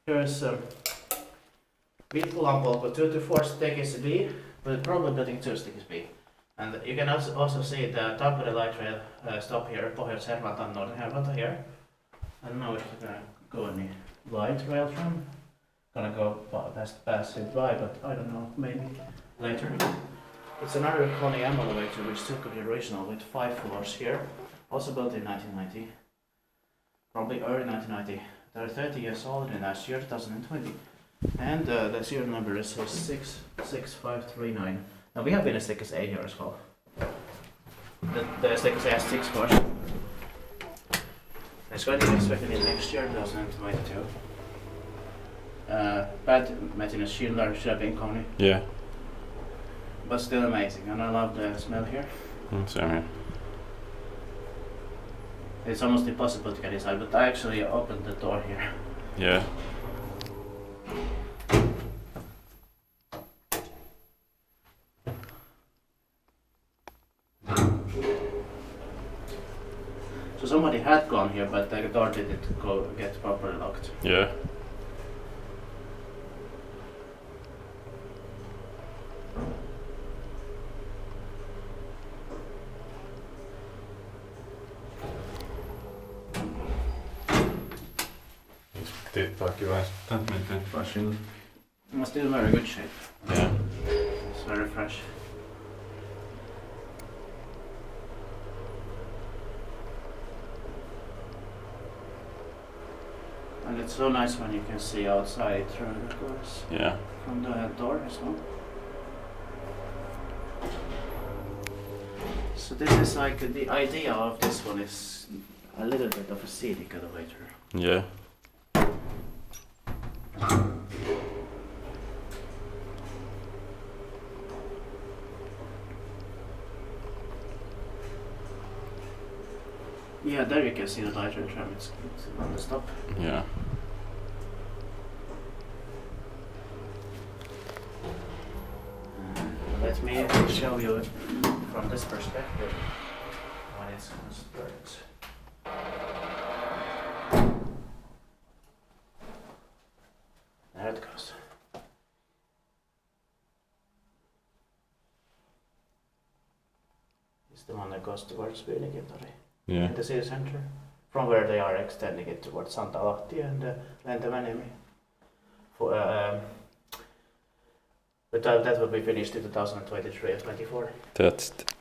Here's Vilppulanpolku 2 to 4 staircase B, but probably building 2 staircase B. And you can also see the Tampere light rail stop here, Pohjois Hervanta and Northern Hervanta here. I don't know if we're gonna go any light rail from. Gonna go pass it by, but I don't know, maybe later. It's another Kone elevator which took the original with 5 floors here, also built in 1990, probably early 1990. They're 30 years old in last year, 2020, and the serial number is 66539. Now we have been a staircase A here as well. The staircase A has 6 floors. It's going to be expected in next year, 2022. Bad maintenance should have been Kone. Yeah. But still amazing, and I love the smell here. Same here. It's almost impossible to get inside, but I actually opened the door here. Yeah. So somebody had gone here, but the door didn't get properly locked. Yeah. Tippaakin vähän nyt brushilla. It's still in very good shape. Yeah. It's very fresh. And it's so nice when you can see outside through the glass. Yeah. From the door as well. So this is like the idea of this one is a little bit of a scenic elevator. Yeah. Yeah, there you can see the light rail tram, it's on the stop. Yeah. Let me show you from this perspective when it's constructed. There it goes. It's the one that goes towards Vilppulanpolku. Yeah. In the city center, from where they are extending it towards Santalahti and Lentämäniemi. But that will be finished in 2023 or 2024. That's